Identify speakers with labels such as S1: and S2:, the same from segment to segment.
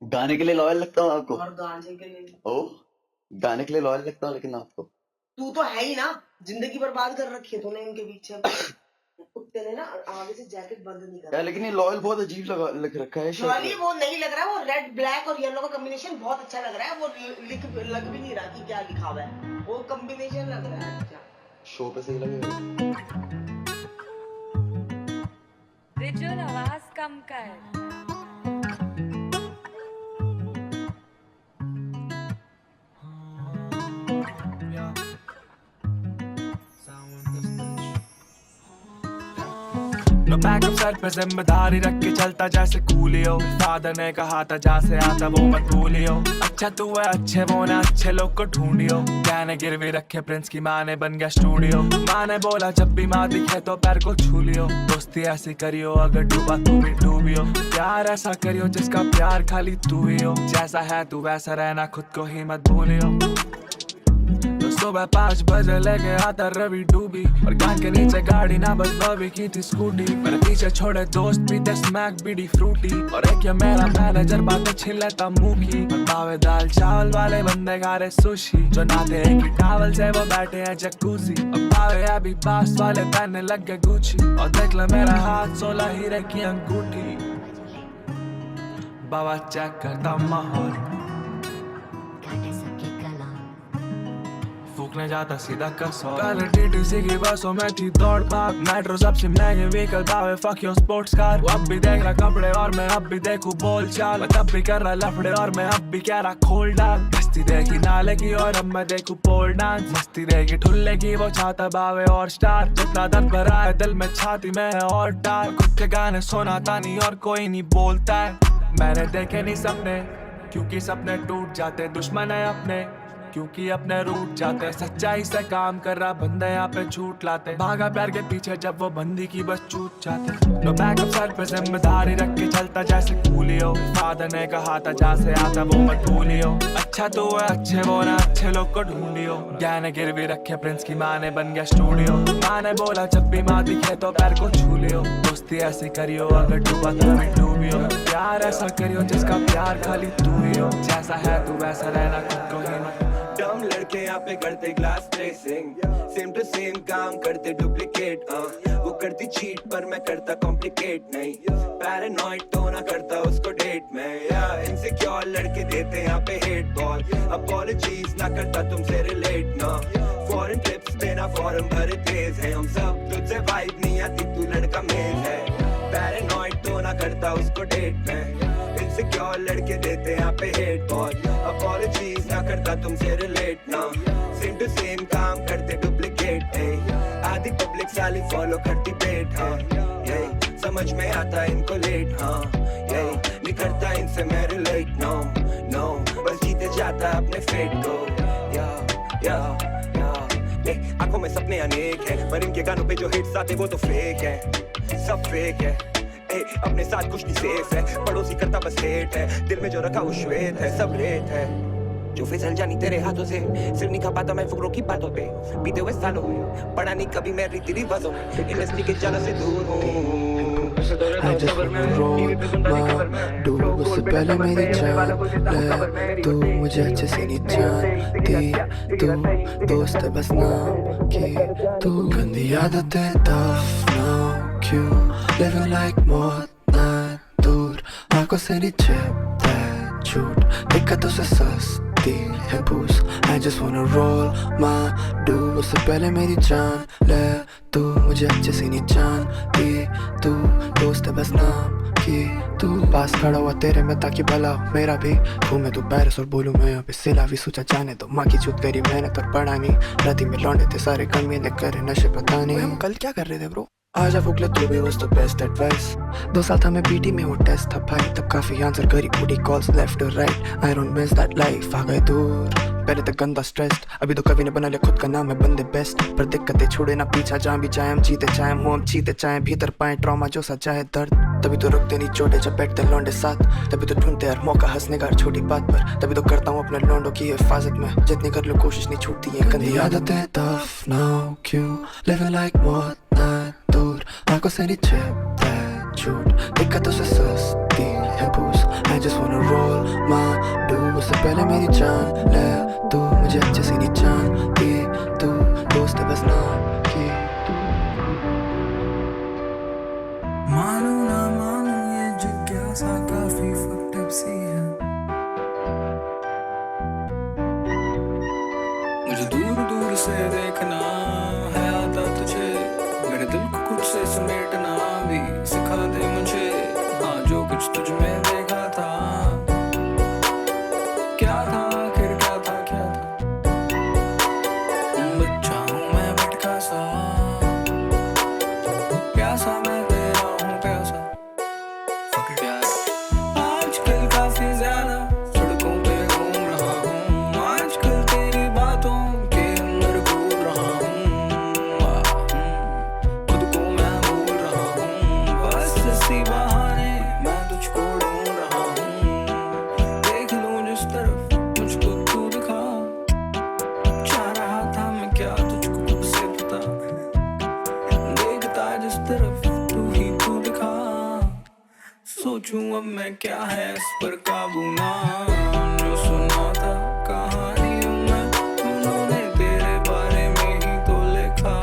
S1: गाने के लिए लॉयल लगता हूँ आपको?
S2: और गाने के लिए
S1: ओ, गाने के लिए लॉयल लगता हूँ लेकिन आपको
S2: तू तो है ही ना, जिंदगी बर्बाद कर रखी है तूने इनके पीछे। कुत्ते ने ना आगे से जैकेट बंद नहीं
S1: यार,
S2: करा।
S1: लेकिन ये लॉयल बहुत अजीब लग रखा है शर्ट
S2: जॉली
S1: में।
S2: वो नहीं लग रहा है, वो रेड ब्लैक और येलो का कॉम्बिनेशन बहुत अच्छा लग रहा है। वो लग भी नहीं रहा कि क्या लिखा हुआ है, वो कॉम्बिनेशन लग रहा है अच्छा।
S1: शो पे सही लगेगा।
S3: रिजुअल आवाज कम कर।
S4: नो बैकअप सर पे जिम्मेदारी रख के चलता जैसे कूलियो। फादर ने कहा था जैसे आता वो मत भूलियो। अच्छा तू है अच्छे वो ना अच्छे लोग को ढूंढियो। कहने गिरवी रखे प्रिंस की माँ ने बन गया स्टूडियो। माँ ने बोला जब भी माँ दिखे तो पैर को छू लियो। दोस्ती ऐसी करियो अगर डूबा तू भी डूबियो। प्यार ऐसा करियो जिसका प्यार खाली तू ही हो। जैसा है तू वैसा रहना खुद को ही मत भूलियो। सुबह 5 बजे लेके आता रवि डूबी और कान के नीचे गाड़ी ना बस बॉबी की थी स्कूटी। मेरे पीछे छोड़े दोस्त पीते स्मैक बीडी फ्रूटी और एक ये मेरा मैनेजर बातें छीन लेता मुंह की। और बावे दाल चावल वाले बंदे खा रहे सुशी जो नाते एक ही टावल से वो बैठे हैं जकूजी। और बावे अभी पास वाले पहनने लग गए गुची और देख ले मेरा हाथ 16 हीरे की अंगूठी। बाबा चेक करता माहौल फूकने जाता सीधा कसौल। पहले टीटीसी की बसों में थी दौड़ भाग। मेट्रो सबसे महंगे व्हीकल पावे फक योर स्पोर्ट्स कार। वो अब भी देख रहा कपड़े और मैं अब भी देखूं बोल चाल। मैं तब भी कर रहा लफड़े और मैं अब भी कह रहा खोल डाल। मस्ती देखी नाले की और अब मैं देखूं पोल डांस। मस्ती देखी ठुल्ले की वो चाहता बावे और स्टार। जितना दर्द भरा है दिल में छाती में है और डार। खुद के गाने सुनाता नहीं और कोई नहीं बोलता है। मैंने देखे नहीं सपने क्योंकि सपने टूट जाते। दुश्मन है अपने क्योंकि अपने रूठ जाते। सच्चाई से काम कर रहा बंदे यहाँ पे झूठ लाते। भागा प्यार के पीछे जब वो बंदी की बस छूट जाते। नो बैकअप सर पे जिम्मेदारी रख के चलता जैसे कूलियो। फादर ने कहा था जैसे आता वो मत भूलियो। अच्छा तू है अच्छे वो ना अच्छे लोग को ढूंढियो। गहने गिरवी रखे प्रिंस की माँ ने बन गया स्टूडियो। माँ ने बोला जब भी माँ दिखे तो पैर को छू लियो। दोस्ती ऐसी करियो अगर डूबा तो भी डूबियो। प्यार ऐसा करियो जिसका प्यार खाली तू ही हो। जैसा है तू वैसा रहना खुद को ही मत।
S5: डम लड़के यहाँ पे करते glass tracing. Same to same काम करते डुप्लीकेट। वो करती चीट पर मैं करता कॉम्प्लिकेट नहीं। पैरानॉइड तो ना करता उसको डेट में। इनसिक्योर लड़के देते यहाँ पे हेट बॉल। अपॉलजीज ना करता तुमसे रिलेट ना। फॉरेन ट्रिप्स पे ना फॉरम भरे तेज है हम सब। तुझसे वाइब नहीं आती तू लड़का मेल है। पैरानॉइड तो ना करता उसको डेट में। इनसिक्योर लड़के देते यहाँ पे हेट बॉल। अपॉलजीज ना करता तुमसे रिलेट ना। सेम टू सेम काम करते डुप्लीकेट। आधी पब्लिक साली फॉलो करती पेट। यही समझ में आता इनको लेट। यही नहीं करता इनसे मैं रिलेट। नो नो बस जीते जाता अपने फेट को। या आंखों में सपने अनेक हैं पर इनके गानों पे जो हिट्स आते वो तो फेक है। सब फेक है अपने साथ कुछ नहीं सेफ है। पड़ोसी करता बस हेट है। दिल में जो रखा वो श्वेत है। सब रेत है जो फिसल जानी तेरे हाथों से। सिर नहीं खा पाता मैं फुकरों की बातों पे। बीते हुए सालों में पढ़ा नहीं कभी मैं रीति रिवाजों में। इंडस्ट्री के जालों से दूर हूँ।
S6: I just wanna roll my do उससे पहले मेरी जान ले तू मुझे अच्छे से नहीं जानती। तू दोस्त है बस नाम की। तू गंदी आदतें दफनाओ क्यों। Living like मौत ना दूर आंखों से नीचे झूठ दिक्कतों से सस्ती है पूछ। I just wanna roll my do उससे पहले मेरी जान ले तू मुझे अच्छे से नहीं जानती। तू दोस्त है बस नाम की। तू पास खड़ा हुआ तेरे में ताकि भला मेरा भी घूमे तू पैरिस और बोलूं मैं अभी सिला भी सोचा जाने दो। माँ की चूत करी मेहनत और पढ़ा नहीं। राती में लौंडे थे सारे कमीने करे नशे पता नहीं। हम कल क्या कर रहे थे ब्रो। आजा फुकले तू भी was the best advice। 2 साल था मैं बीटी में वो टेस्ट था भाई। तब काफी आंसर करी पूरी कॉल्स लेफ्ट और right. I don't miss that life आ गए दूर पहले तक गंदा स्ट्रेस्ड। अभी तो कभी ने बना लिया खुद का नाम है बंदे बेस्ट। पर दिक्कतें छोड़े ना पीछा जहाँ भी चाहे हम जीते चाहे हम जीते चाहे भीतर पाए ट्रॉमा जो सच्चा है दर्द। तभी तो रुकते नहीं चोटे जब बैठते लौंडे साथ। तभी तो ढूंढते हर मौका हंसने का हर छोटी बात पर। तभी तो करता हूँ अपने लौंडों की हिफाजत में। जितनी कर लो कोशिश नहीं छूटती है गंदी आदतें दफनाओ क्यों। Living like मौत ना दूर आंखों से नीचे झूठ दिक्कतों से सस्ती है पूछ। I just wanna roll my do उससे पहले मेरी जान ले तू मुझे अच्छे से नहीं जानती तू दोस्त है बस नाम की तू
S4: मानू ना मानू ये जिज्ञासा काफी fucked up सी है मुझे दूर दूर से देखना है आता तुझे मेरे दिल को खुद से समेटना भी सिखा दे मुझे हाँ जो कुछ तुझ में देखा था क्या था आखिर क्या था बच्चा हूँ मैं भटका सा प्यासा मैं तेरा हूँ प्यासा फक प्यार आजकल काफी ज्यादा सड़कों पे घूम रहा हूँ आजकल तेरी बातों के अंदर घूम रहा हूँ खुद को मैं भूल रहा हूँ बस इसी बहाने मैं तुझको ढूंढ रहा हूँ देख लूं जिस तरफ मुझको तू दिखा चाह रहा था मैं क्या तुझको खुद से पता देखता जिस तरफ तू ही तू दिखा सोचूं अब मैं क्या है इस पर काबू ना जो सुना था कहानियों में उन्होंने तेरे बारे में ही तो लिखा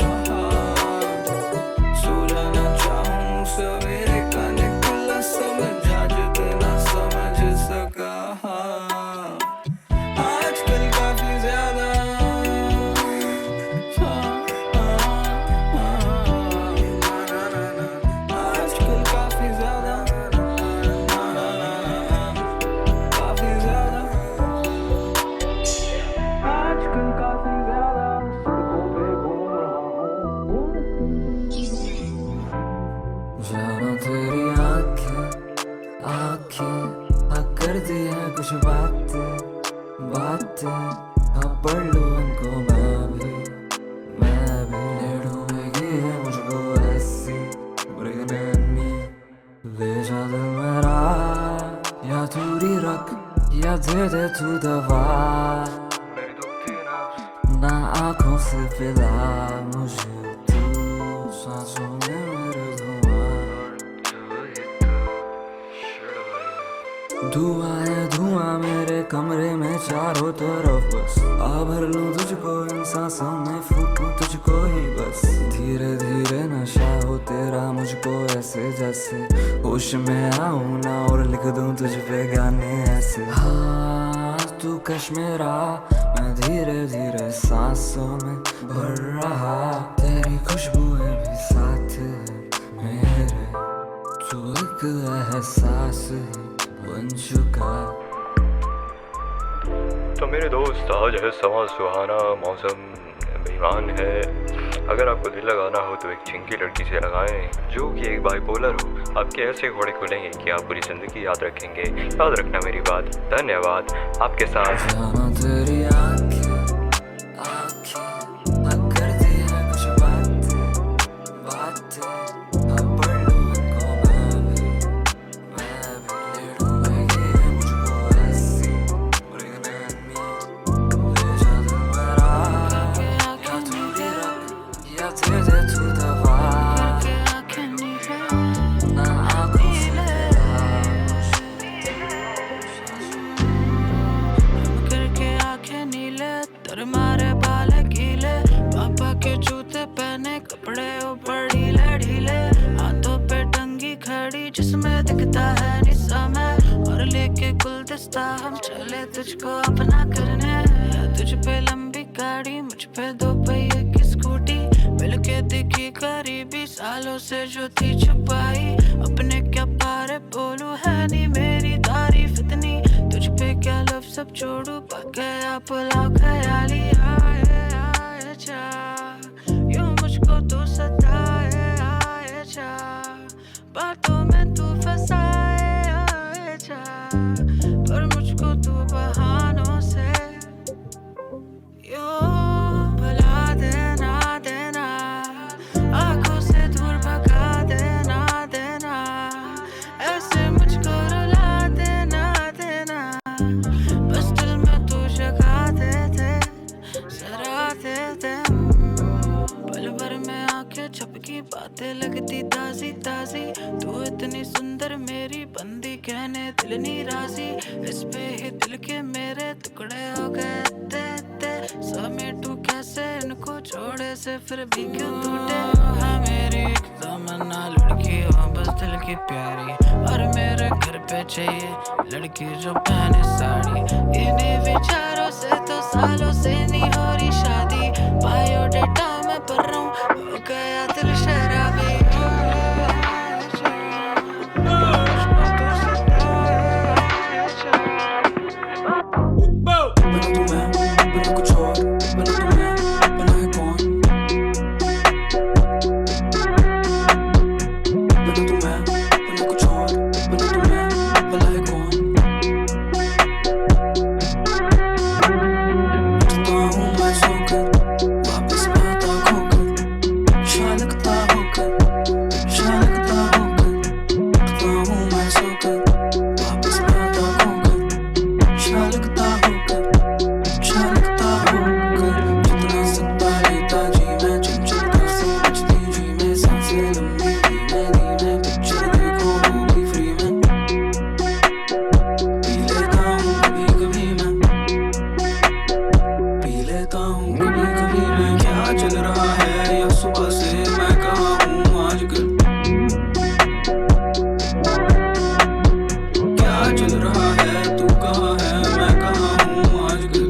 S4: सो जाना चाहूं सवेरे का निकला समझा जितना समझ सका आजकल काफी ज्यादा आजकल काफी ज्यादा काफी ज्यादा आजकल काफी ज्यादा सड़कों पे घूम रहा हूँ जाना तेरी आँखें कर दी है कुछ बातें अब पढ़ लूँ उनको मैं भी ले डूबेगी है मुझको ऐसी ब्रेगनी ले जा दिल मेरा या दूरी रख या दे तू दवा ना आँखों से पिला मुझे तू सांसों में मेरे धुआं मेरे कमरे में चारों तरफ बस आ भर लूं तुझको इन सांसों में फूकूं तुझको ही बस धीरे धीरे नशा हो तेरा मुझको ऐसे जैसे होश में आऊं ना और लिख दूं तुझ पे गाने ऐसे हाँ तू कश मेरा मैं धीरे धीरे सांसों में भर रहा तेरी खुशबुएं भी साथ है मेरे तू एक एहसास है बन चुका
S7: तो मेरे दोस्त आज है समा सुहाना मौसम बेईमान है अगर आपको दिल लगाना हो तो एक चिंकी लड़की से लगाएं जो कि एक बाइपोलर हो आपके ऐसे घोड़े खुलेंगे कि आप पूरी जिंदगी याद रखेंगे याद रखना मेरी बात धन्यवाद आपके साथ
S4: जाना तेरी आँखें कर दी है कुछ बातें अब पढ़ लूं उनको मैं भी ले डूबेगी है मुझको ऐसी ब्रेगनी ले जा दिल मेरा या दूरी रख या दे तू दवा ना आँखों से
S8: करके आंखें नीले तेरे मारे बाल गीले पापा के जूते पहने कपड़े ऊपर ढीले ढीले हाथों पे टंगी खड़ी जिसमें दिखता है निशा में और लेके गुलदस्ता हम चले तुझको अपना करने तुझ पे लंबी गाड़ी मुझ पे दो पहिए की स्कूटी मिलके दिखी करीबी सालों से जो थी छुपाई अपने क्या पारे बोलूं है नहीं मेरी तारीफ इतनी तुझ पे क्या लफ्ज़ सब छोड़ू पक गया पुलाव ख्याली आए जा यूं मुझको तू सताए आए जा बातों में तू फंसाए आए जा पर मुझको तू बहानों से यूं भुला देना आँखों से दूर भगा देना ऐसे मुझको रुला देना बस दिल में तू जगा दे जरा दे पल भर में आंखें झपकी बातें लगती ताजी तू इतनी सुंदर मेरी बंदी कहने दिल दिल नहीं राजी, इस पे ही दिल के मेरे टुकड़े हो गए ते ते। समेटू कैसे इनको छोड़े से फिर भी क्यों टूटे। हाँ मेरी एक तमन्ना लड़की हो बस दिल की प्यारी, और मेरे घर पे चाहिए लड़की जो पहने साड़ी। इन्हीं विचारों से तो सालों से नहीं हो रही शादी, बायोडेटा में पढ़ रहा हूँ हो गया दिल शराबी।
S6: बना तू मैं, बना कुछ और, बना तू मैं, बना है कौन। बना तू मैं, बना कुछ और, बना तू मैं, बना है कौन। उठता हूँ मैं सोकर, वापस आता खोकर, शालकता होकर, शालकता होकर। उठता हूँ मैं सोकर, वापस आता खोकर, शालकता होकर, शालकता होकर। जितना सकता लेता जी मैं, चंचलता से बचती जी मैं, सांसें लंबी धीमे धीमे, पिक्चर देखो मूवी फ्री में। पी लेता हूँ कभी कभी मैं, पी लेता हूँ कभी कभी मैं। क्या चल रहा है या सुबह से मैं कहाँ हूँ आजकल। क्या चल रहा है तू कहाँ है मैं कहाँ हूँ आजकल।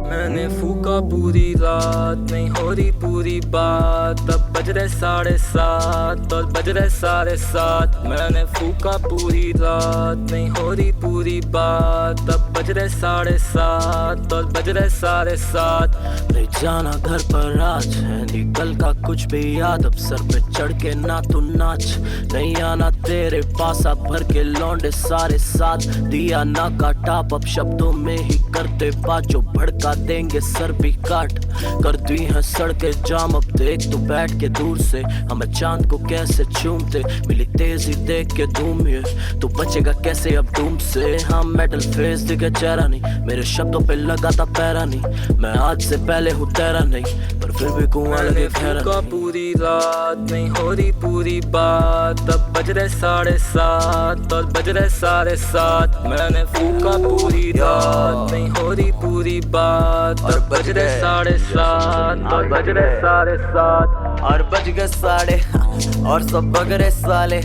S4: मैंने फूका पूरी रात, नहीं हो रही पूरी बात, अब बज रहे 7:30 और बज रहे 7:30। मैंने फूका पूरी रात, नहीं हो रही पूरी बात, अब बज रहे 7:30 और बज रहे 7:30। ले जाना घर पर आज है नहीं कल का कुछ भी याद, अब सर पे चढ़ के ना तू नाच। नहीं आना तेरे पास आ भर के लौंडे सारे साथ, दिया ना का टाप अब शब्दों में ही करते बात, जो भड़का देंगे सर भी काट। कर दी है सड़कें जाम अब देख तू बैठ के दूर से, हमें चांद को कैसे चूमते, मिली तेजी देख के धूम। ये तू बचेगा कैसे अब डूम से। हाँ मेटल फेस दिखे चेहरा नहीं, मेरे शब्दों पे लगा था पैरा नहीं। मैं आज से पहले हूँ तेरा नहीं, पर फिर भी कुआं लगे गहरा। पूरी रात नहीं हो रही पूरी बात, अब बज रहे 7:30 और बज रहे 7:30। मैंने फूका पूरी रात, नहीं हो रही पूरी बात, और बज रहे 7:30 और बज रहे 7:30
S1: और बज गए 7:30 और सब बगरे साले।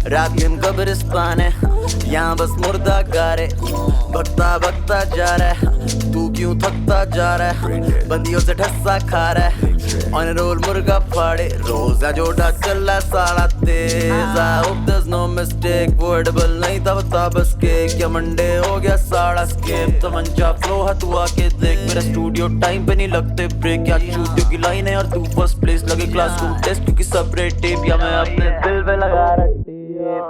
S1: रात दिन कब्रिस्तान है, यहाँ बस मुर्दा गारे। भगता भगता जा रहा है, तू क्यों थकता जा रहा है। बंदियों से ठस्सा खा रहा है, ऑन रोल मुर्गा फाड़े। रोजा जोड़ा चल रहा है साला तेज। I hope there's no mistake, voidable नहीं था बता बस के। क्या मंडे हो गया साड़ा स्केप, तमंचा फ्लो हटवा के देख। मेरा स्टूडियो टाइम पे नहीं लगते ब्रेक, क्या स्टूडियो की लाइन है और तू फर्स्ट प्लेस लगे क्लासरूम टेस्ट क्योंकि सब रेड टेप, या मैं अपने दिल पे लगा रहा।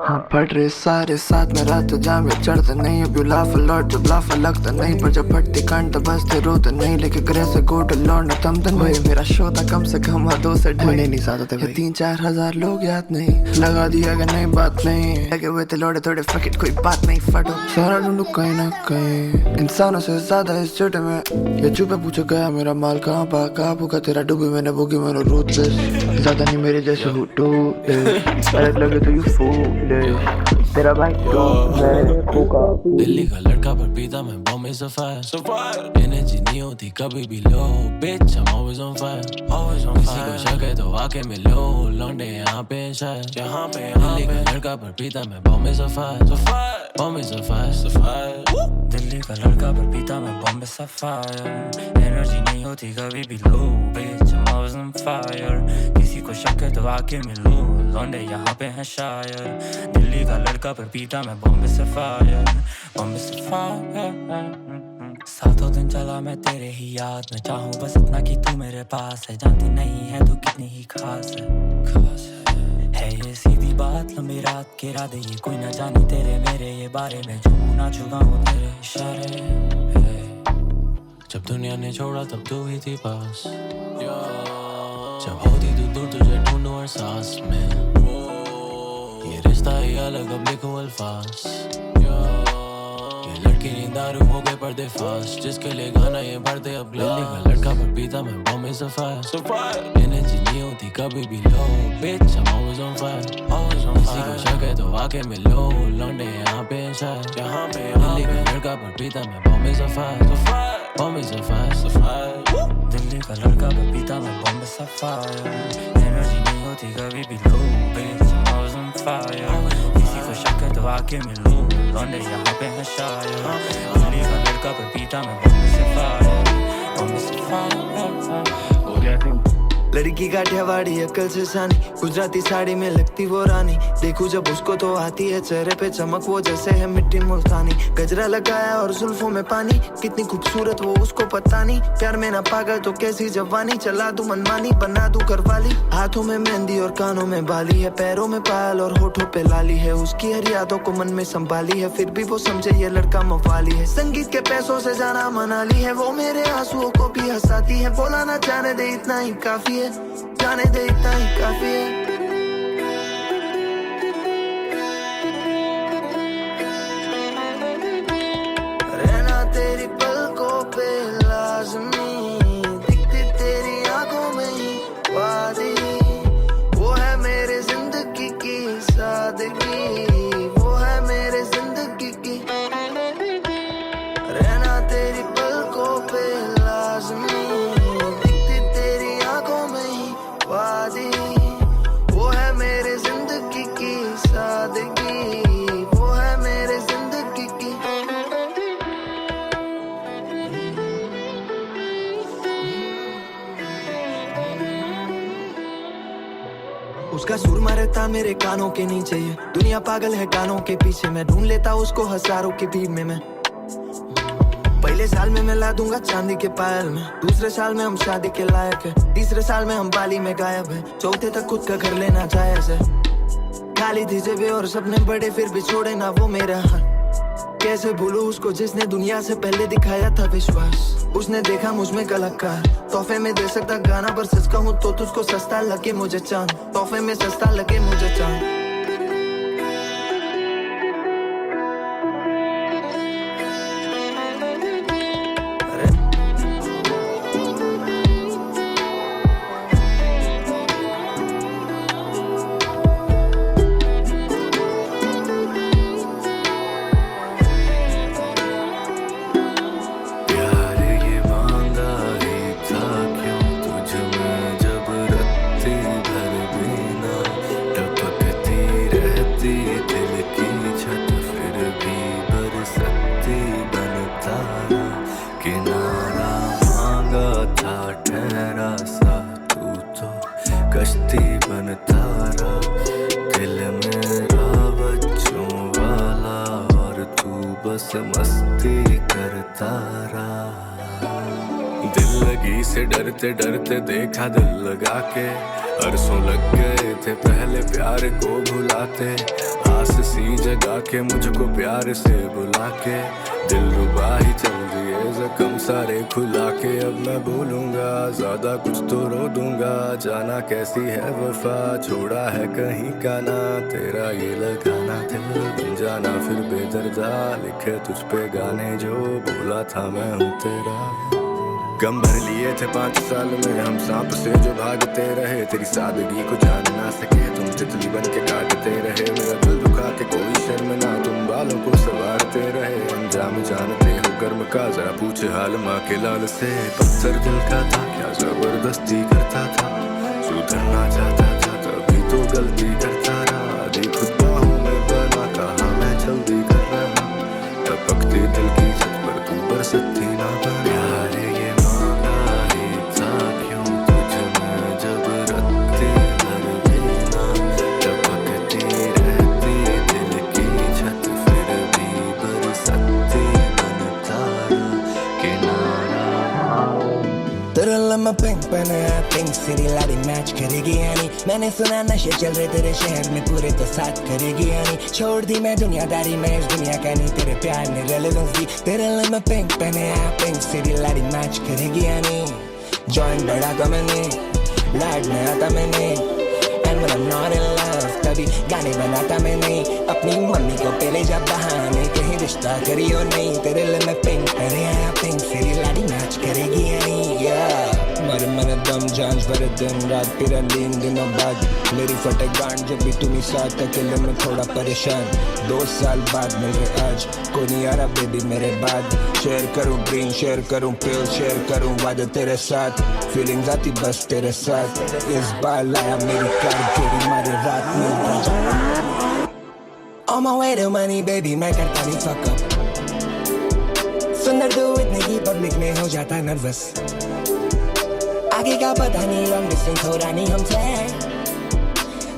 S6: हाँ पढ़ रहे सारे साथ में रात जाम में चढ़ते नहीं। अब यू लाफ लॉट जब लाफ लगता नहीं, पर जब फटती कांड तो बसते रोते नहीं। लेके ग्रे से गोट लौट थम तो नहीं। मेरा शो था कम से कम 2 से 2.5 नहीं ज्यादा थे 3-4 हजार लोग याद नहीं। लगा दिया कि नहीं बात नहीं, लगे हुए थे लौड़े थोड़े फकिट कोई बात नहीं। फटो सारा ढूंढू कहीं ना कहीं, इंसानों से ज्यादा इस छोटे में। ये चुपे पूछे गया मेरा माल कहाँ पा कहाँ भूखा तेरा डूबी मैंने भूखी मैंने रूथलेस। ज्यादा नहीं मेरे जैसे हूँ टू अलग लगे तो यू फूल तेरा भाई
S9: दिल्ली का लड़का पर पीता मैं bomb is a fire. Energy नहीं होती कभी भी लो, bitch I'm always on fire, always on fire। किसी को शक है तो आके मिलो, लौंडे यहाँ पे शायद यहाँ पे। दिल्ली का लड़का पर पीता मैं bomb is a fire, bomb is a fire.
S8: Delhi का लड़का पर पीता मैं bomb is a fire. Energy नहीं होती कभी भी लो, bitch I'm always on fire। किसी को शक है तो आके मिलो, लौंडे यहाँ पे हैं शायर। दिल्ली का लड़का पर पीता मैं bomb is a fire, bomb is a fire. सातों दिन चला मैं तेरे ही याद में, चाहूँ बस इतना कि तू मेरे पास है। जानती नहीं है तू कितनी ही खास है ये सीधी बात। लंबी रात के इरादे ये कोई ना जाने तेरे मेरे ये बारे में, जो ना चुका हूँ तेरे इशारे पे।
S9: जब दुनिया ने छोड़ा तब तू ही थी पास, जब होती तू दूर तुझे ढूंढूं हर सांस में। ये रिश्ता ही अलग अब लिखूं अल्फाज, के लड़की नहीं दारू हो गए पर्दे फास्ट, जिसके लिए गाना ये भरते अब दिल्ली का लड़का पर पीता मैं बॉम्बे सफायर, एनर्जी नहीं होती कभी भी लो, bitch I'm always on fire, किसी को शक है तो आके मिलो, लौंडे यहाँ पे शायद, यहाँ पे दिल्ली का लड़का पर पीता मैं बॉम्बे सफायर, बॉम्बे सफायर,
S10: दिल्ली का लड़का पर पीता मैं बॉम्बे सफायर, एनर्जी नहीं होती कभी भी लो, bitch I'm always on fire, किसी को शक है तो आके मिलो, लौंडे यहाँ पे हैं शायद, दिल्ली का लड़का पर पीता मैं बॉम्बे सफायर, हो गया दिन।
S6: लड़की काठियावाड़ी अक्ल से सानी, गुजराती साड़ी में लगती वो रानी, देखूं जब उसको तो आती है चेहरे पे चमक वो जैसे है मिट्टी मुल्तानी, गजरा लगाया और जुल्फों में पानी, कितनी खूबसूरत वो उसको पता नहीं, प्यार में ना पागल तो कैसी जवानी, चला दूं मनमानी बना दूं घरवाली, हाथों में मेहंदी और कानों में बाली है, पैरों में पायल और होठों पे लाली है, उसकी हर यादों को मन में संभाली है, फिर भी वो समझे ये लड़का मवाली है, संगीत के पैसों से जाना मनाली है, वो मेरे आंसुओं को भी हंसाती है, बोला ना जाने दे इतना ही काफी है, जाने दे इतना ही काफी है। रहना तेरी पलकों पे लाज़मी, दिखती तेरी आंखों में ही वादी, वो है मेरे जिंदगी की सादगी, वो है मेरे जिंदगी की, रहना तेरी पलकों पे लाज़मी, वो है मेरे जिंदगी की सादगी, वो है मेरे जिंदगी की। उसका सुर मारता मेरे कानों के नीचे, ये दुनिया पागल है गानों के पीछे, मैं ढूंढ लेता उसको हजारों की भीड़ में मैं, पहले साल में मैं ला दूंगा चांदी के पायल में, दूसरे साल में हम शादी के लायक है, तीसरे साल में हम बाली में गायब है, चौथे तक खुद का घर लेना जायज है, खाली थी जेबें और सपने बड़े फिर भी छोड़े ना वो मेरा हाल, कैसे भूलूं उसको जिसने दुनिया से पहले दिखाया था विश्वास, उसने देखा मुझ में कलाकार, तोहफे में दे सकता गाना पर सच कहूं तो तुझको सस्ता लगे मुझे चांद, तोहफे में सस्ता लगे मुझे चांद।
S11: डरते डरते देखा दिल लगा के, अरसों लग गए थे पहले प्यार को भुलाते, आस सी जगा के मुझको प्यार से बुला के, दिल रुबा ही चल दिए जख्म सारे खुला के, अब मैं बोलूंगा ज्यादा कुछ तो रो दूंगा, जाना कैसी है वफा छोड़ा है कहीं का ना, तेरा ये लगाना दिल जाना फिर बेदर्दा, लिखे तुझ पे गाने जो बोला था मैं हूँ तेरा, गम भर लिए थे 5 साल में हम सांप से जो भागते रहे, तेरी सादगी को जान ना सके तुम तितली बन के काटते रहे, मेरा दिल दुखा के कोई शर्म ना तुम बालों को संवारते रहे, अंजाम जानते हो गर्म का जरा पूछ हाल माँ के लाल से, पत्थर दिल का था क्या जबरदस्ती करता था, सुधरना चाहता था तभी तो गलती करता रहा, देख बाहों में बना कहा मैं जल्दी कर रहा, टपकती दिल की छत पर तू बरसती ना बना,
S12: लम्मा पिंक पहना है, पिंक सिटी लाड़ी मैच करेगी यानी, मैंने सुना नशे चल रहे तेरे शहर में पूरे तो साथ करेगी यानी, छोड़ दी मैं दुनियादारी में इस दुनिया का नहीं, तेरे प्यार ने रेलेवेंस दी, तेरे लम्मा पिंक पहने हैं, पिंक सिटी लाड़ी मैच करेगी यानी, जॉइंट बढ़ा था मैंने, लाड नया था मैंने, and when I'm not in love तभी गाने बनाता मैंने, अपनी मम्मी को पहले जब बहाने कहीं रिश्ता करियो नहीं, तेरे लिए मैं पिंक करे आया, पिंक सिरी लाड़ी मैच करेगी या नहीं। मर मन दम जांच भरे दिन रात तेरा लीन दिनों बाद मेरी फटे गांड जब भी तुम्ही साथ, अकेले में थोड़ा परेशान। 2 साल बाद मिल रहे आज, कोई नहीं आ रहा बेबी मेरे बाद। शेयर करूं ड्रीम, शेयर करूं पिल, शेयर करूं वादे तेरे साथ, फीलिंग्स आती बस तेरे साथ। इस बार लाया मेरी कार तेरी मारे रात में। On my way to money baby मैं करता नहीं fuck up, सुंदर do it नहीं पब्लिक में हो जाता नर्वस। आगे का पता नहीं लॉन्ग डिस्टेंस हो रहा नहीं हमसे,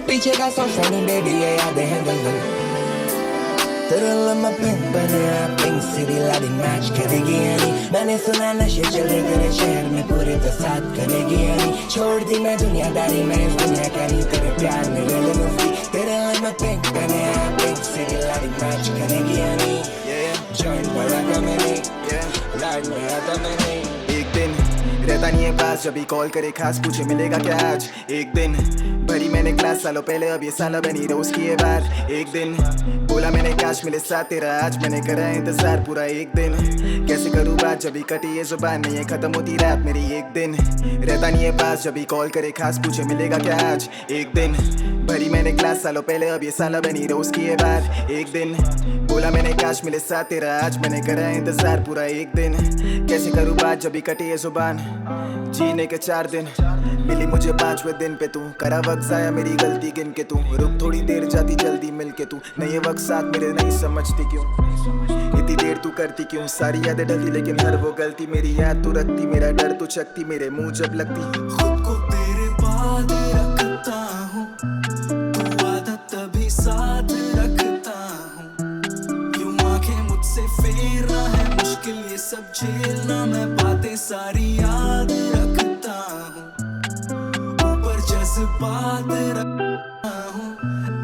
S12: पीछे का सोचता नहीं बेबी ये यादें हैं दलदल। तेरे लिए मैं पिंक बने आया, पिंक सिटी लाड़ी मैच करेगी या नहीं। मैंने सुना नशे चल रहे तेरे शहर में पूरे तो साथ करेगी या नहीं। छोड़ दी मैं दुनियादारी में इस दुनिया का नहीं, तेरे प्यार में ले ले मुफ्ती। तेरे लिए मैं पिंक बने आया, पिंक सिटी लाड़ी मैच करेगी या नहीं। जॉइंट बड़ा था मैंने, लाइट में आता मैंने।
S13: एक दिन रहता नहीं है पास, जब भी कॉल करे खास पूछे मिलेगा क्या आज। एक दिन भरी मैंने क्लास सालों पहले, अब ये साला बनी रोज की ये बात। एक दिन बोला मैंने काश मिले साथ तेरा, आज मैंने करा इंतजार पूरा एक दिन। कैसे करूँ बात जब भी कटी ये जुबान, नहीं है खत्म होती रात मेरी। एक दिन रहता नहीं है पास, जब भी कॉल करे खास पूछे मिलेगा क्या आज। एक दिन भरी मैंने क्लास सालों पहले, अब ये साला बनी रोज की ये बात। एक दिन बोला मैंने काश मिले साथ तेरा, आज मैंने करा इंतजार पूरा एक दिन। कैसे करूँ बात जब भी कटी ये जुबान, जीने के 4 दिन मिली मुझे 5वें दिन पे तू। करा वक्त जाया मेरी गलती गिन के तू, रुक थोड़ी देर जाती जल्दी मिल के तू। नहीं ये वक्त साथ मेरे नहीं समझती क्यों, इतनी देर तू करती क्यों। सारी यादें डलती लेकिन हर वो गलती मेरी याद तू रखती। मेरा डर तू चकती मेरे मुंह जब लगती।
S14: खुद को तेरे बाद रखता हूँ, तू आदत तभी साथ रखता हूँ। यूं आंखें मुझसे फेर रहा है, मुश्किल ये सब झेलना। मैं बातें सारी याद रखता हूँ, ऊपर जज्बात रखता हूँ,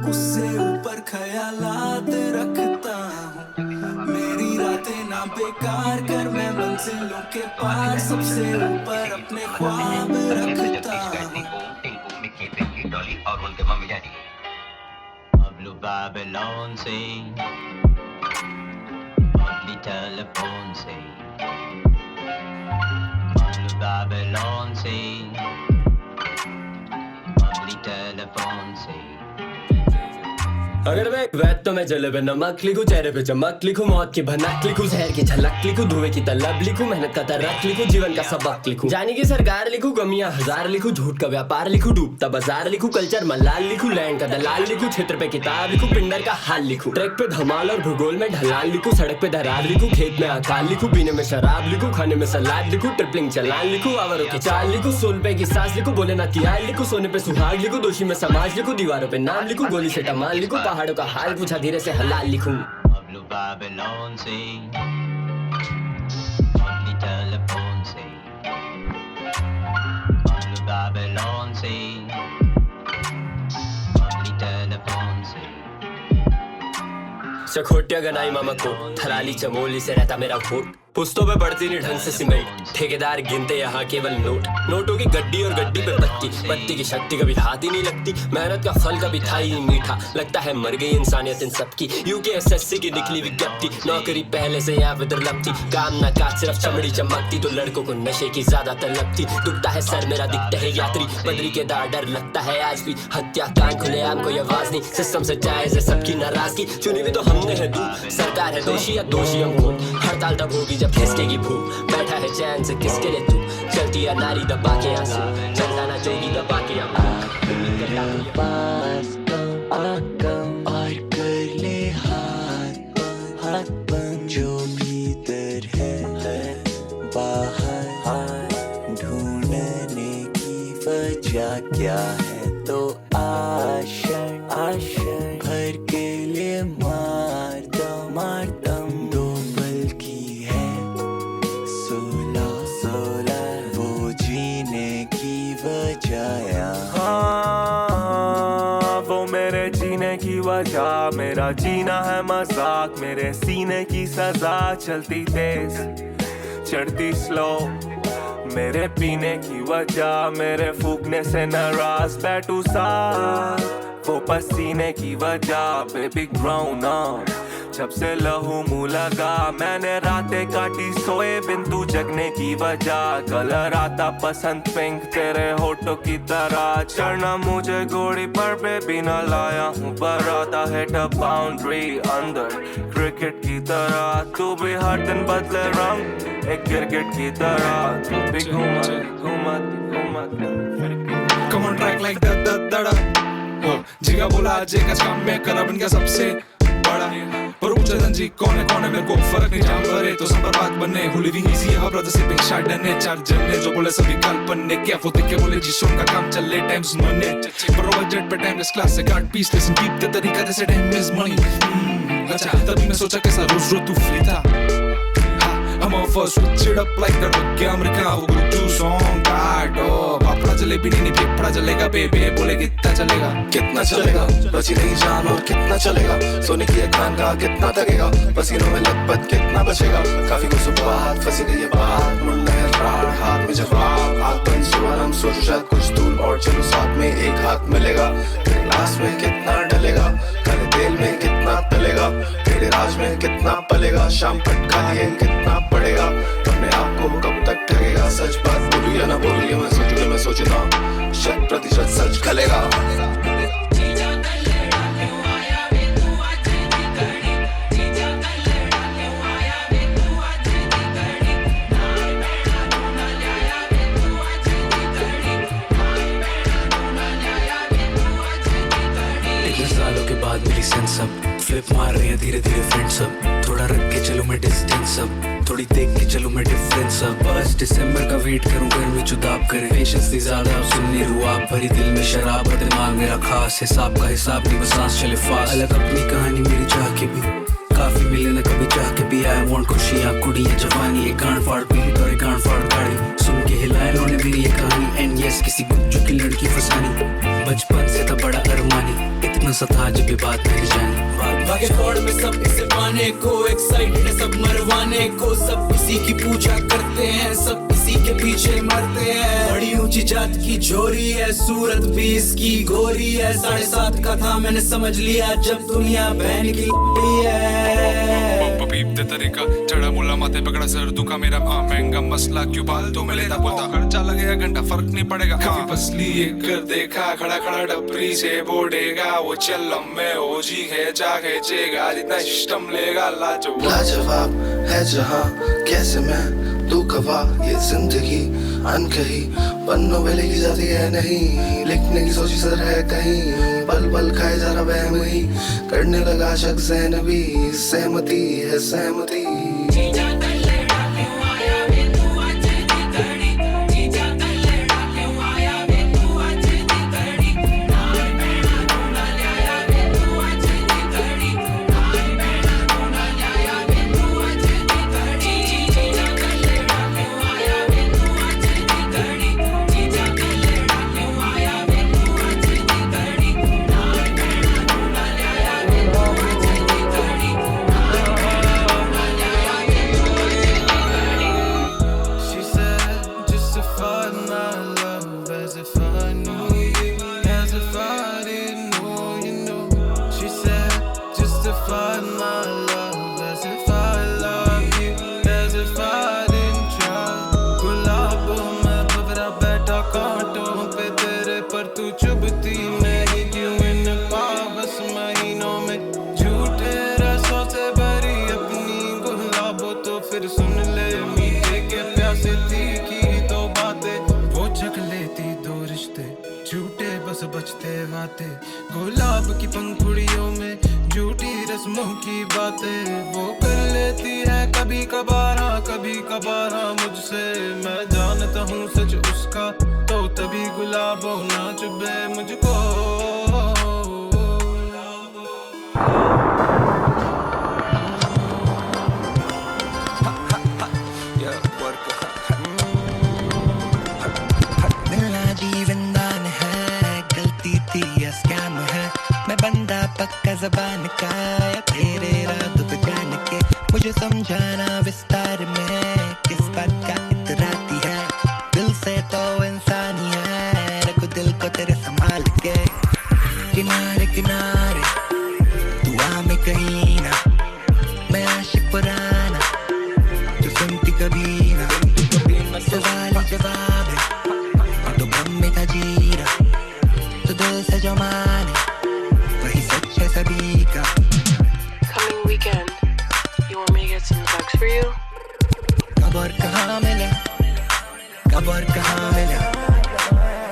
S14: उससे ऊपर ख्यालात रखता हूँ। मेरी रातें ना बेकार कर, मैं मंजिलों के पार सबसे ऊपर अपने ख्वाब रखता हूँ।
S15: Blue Babylon sing, ugly telephone sing, Blue Babylon sing, ugly telephone sing.
S16: अगर मैं एक वैद तो मैं जले पे नमक लिखूं, चेहरे पे चमक लिखूं, मौत की भनक लिखूं, जहर की झलक लिखूं, धुएं की तलब लिखूं, मेहनत का तर्क लिखूं, जीवन का सबक लिखूं, जाने की सरकार लिखूं, गमियां हजार लिखूं, झूठ का व्यापार लिखूं, डूबता बाजार लिखूं, कल्चर मलाल लिखूं, लैंड का दलाल लिखूं, क्षेत्र पे किताब लिखूं, पिंडर का हाल लिखूं, ट्रैक पे धमाल और भूगोल में ढलान लिखूं, सड़क पे दरार लिखूं, खेत में अकाल लिखूं, पीने में शराब लिखूं, खाने में सलाद लिखूं, ट्रिपलिंग चलान लिखूं, आवरों की चाल लिखूं, सोल पे की सांस लिखूं, बोले ना की आग लिखूं, सोने पे सुहाग लिखूं, दोषी में समाज लिखूं, दीवारों पे नाम लिखूं, गोली से टमाल लिखूं, पहाड़ों का हाल पूछा धीरे से हलाल लिखूं।
S15: Blue Babylon sing, ugly telephone sing, Blue Babylon sing, ugly telephone sing.
S16: चखोटिया Ganai मामा को थराली चमोली से रहता मेरा खोट, पुस्तों पे पड़ती नहीं ढंग से सीमेंट, ठेकेदार गिनते यहाँ केवल नोट, नोटों की गड्डी और गड्डी पे पत्ती, पत्ती की शक्ति कभी हाथ ही नहीं लगती, मेहनत का फल कभी था ही नहीं मीठा, लगता है मर गई इंसानियत इन सबकी। यूकेएसएससी की निकली विज्ञप्ति, नौकरी पहले से यहाँ पे दुर्लभ थी, काम ना काज सिर्फ चमड़ी चमकती, तो लड़कों को नशे की ज्यादा तलब थी, दुखता है सर मेरा दिखते है यात्री, बदरी के दार डर लगता है आज भी, हत्या कांड खुलेआम कोई आवाज नहीं, सिस्टम से जायज है सबकी नाराजगी, चुनी भी तो हमने है तू, सरकार है दोषी या दोषी हम खुद, हड़ताल तब होगी जब खिसकेगी भूख, बैठा है चैन से किसके लिए तू, चलती है नारी दबा के आंसू, चलना ना जोगी दबा के
S17: पास कम और कर ले हाथ बन, जो भीतर है बाहर ढूंढने की वजह क्या है, तो आशर भर के लिए मार दम, दो पल की है 16 वो जीने की वजह।
S4: हाँ, वो मेरे जीने की वजह, मेरा जीना है मजाक, मेरे सीने की सजा, चलती तेज चढ़ती स्लो, मेरे पीने की वजह, मेरे फूकने से नाराज बैठू साथ, वो पसीने की वजह, बेबी ग्राउंड अप जब से लहू मुँह लगा मैंने रातें काटी सोए बिन तू जगने की वजह कलर आता पसंद पिंक तेरे होठों की तरह चढ़ना मुझे घोड़ी पर बेबी ना लाया हूँ पर आता है टप बाउंड्री अंदर क्रिकेट की तरह तू भी हर दिन बदले रंग एक क्रिकेट की तरह तू भी घूमती
S18: Come on track like that जिगा बोला जेगा काम में करा बन गया सबसे बड़ा पर पूछा धनजी कौन है मेरे को फर्क नहीं जान करे तो सब बर्बाद बनने who living easy है ब्रदर से पिंक शार्ट डने चार जने जो बोले सभी कल पन्ने क्या फोते के बोले जिसों का काम चले टाइम्स मने पर बजट पे टाइमलेस क्लास से कार्ड पीस लेसन कीप ते तरीका जैसे टाइम इज मनी अच्छा तभी मैं सोचा कैसा रोज रोज तू फ्री था I'm on first switch it up like that बग्गे अमेरिका वो ग्रुप टू सॉन्ग गाइड पापड़ा चले भी नहीं पेपड़ा चलेगा बेबे बोले कितना चलेगा बची नहीं जान और कितना चलेगा सोने की एक खान का कितना तगेगा पसीनों में लथपथ कितना बचेगा काफी कुछ बात फंसी गई ये बात मुन्ना है राड हाथ में जवाब आग बंद सुबह हम सोचो शायद कुछ दूर और चलो साथ में एक हाथ मिलेगा तेरे ग्लास में कितना डलेगा काले तेल में कितना तलेगा तेरे राज में कितना पलेगा शाम पटका लिए कितना पड़ेगा अपने आप को कब तक ठगेगा सच बात बोलूं या ना बोलूं ये मैं सोचना 100% सच खलेगा फ्लिप मार रहे हैं धीरे धीरे फ्रेंड्स अब थोड़ा रख के चलो मैं डिस्टेंस अब थोड़ी देख के चलो मैं डिफरेंस अब बस दिसंबर का वेट करूं गर्मी चुदाब करे पेशेंस नहीं ज्यादा सुननी रुआ भरी दिल में शराब और दिमाग मेरा खास हिसाब का हिसाब नहीं बस सांस चले फास्ट अलग अपनी कहानी मेरी चाह के भी काफी मिले न कभी चाह के भी आई वांट खुशियां कुड़ियां जवानी एक गांड फाड़ बीट और एक गांड फाड़ गाड़ी सुन के हिलाए उन्होंने मेरी ये कहानी एंड यस किसी गुज्जू की लड़की फसानी बचपन से था बड़ा अरमानी इतना सा था जब ये बात नहीं जानी भागे दौड़ में सब इसे पाने को एक्साइटेड है सब मरवाने को सब इसी की पूजा करते हैं सब इसी के पीछे मरते हैं बड़ी ऊंची जात की जोरी है सूरत भी इसकी गोरी है 7.5 का था मैंने समझ लिया जब दुनिया बहन की है पपीते तरीका चढ़ा बोला माथे पकड़ा सर दुखा मेरा महंगा मसला क्यों बाल तो मिले था बोलता खर्चा लगेगा घंटा फर्क नहीं पड़ेगा काफी पसली कर देखा खड़ा खड़ा डबरी से बोलेगा वो चल में ओजी है जाके चेगा जितना सिस्टम लेगा लाजवाब है जहां कैसे मैं तू कवा ये जिंदगी अनकही पन्नों पे लिखी जाती है नहीं लिखने की सोची सर है कहीं पल पल खाए जा रहा वहम ही करने लगा शक ज़हन भी सहमति है सहमति गुलाब की पंखुड़ियों में झूठी रस्मों की बातें वो कर लेती है कभी कभार मुझसे मैं जानता हूँ सच उसका तो तभी गुलाबों ना चुभे मुझको पक्का ज़बान का या तेरे रातों पे जान के मुझे समझाना विस्तार में किस बात का इतराती है दिल से तो इंसानी है रखो दिल को तेरे संभाल के किनारे किनारे दुआ में कहीं ना
S8: want me to get some drugs for you?
S12: कब और कहाँ मिले, कब और कहाँ मिले,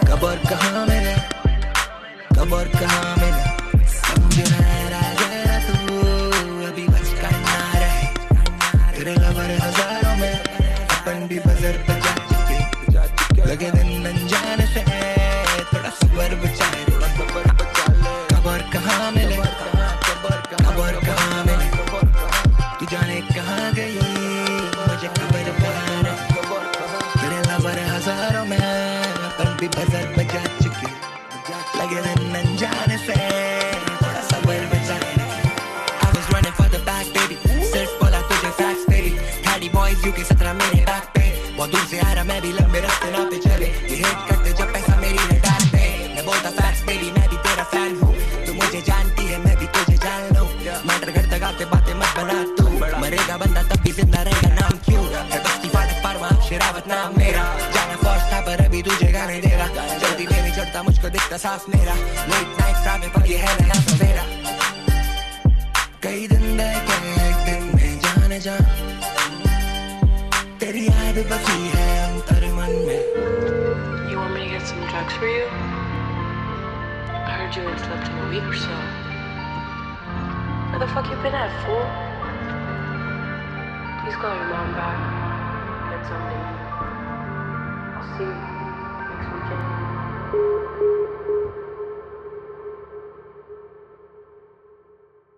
S12: कब और कहाँ मिले, कब और कहाँ मिले, समझना है राजा तू अभी बच कर ना रहे, तेरे लवर हजारों में अपन भी बजर बजा चुके, लगे दिन अनजाने से थोड़ा सबर बचा ले, कब और कहाँ मिले, कब और कहाँ मिले, तू जाने कहाँ गई मुझे खबर नहीं, तेरे लवर हजारों में अपन भी बजर बजा चुके, लगे दिन अनजाने से थोड़ा सबर बचा ले। I was running for the back baby, सिर्फ बोला तुझे facts तेरी, Caddy boys UK 17 मेरे back पे, बहुत दूर से आ रहा मैं भी लंबे रास्ते ना पे चले, ये hit करते जब पैसा मेरी है डाल पे, मैं बोलता facts baby मैं भी तेरा fan हूँ, तू मुझे जानती है मैं भी तुझे जान लूँ, मैटर करते गाते बातें मत बना तू, मरेगा बंदा तब भी जिंदा रहेगा नाम क्यों, है बस्ती फाटक पारवा शेरावत नाम मेरा, जाना फर्स्ट था पर अभी तुझे गाने देगा, जल्दी में नहीं चढ़ता मुझको दिखता साफ मेरा, लेट नाइट ट्रैवल पर ये है नया सवेरा, कई दिन देखे एक दिन में जाने जा, तेरी याद बसी है अंतर मन में।
S8: You want me to get some drugs for you? I heard you ain't slept in a week or so. Where the fuck you been at, fool? Please call your mom back. Get something to eat. I'll see you next weekend.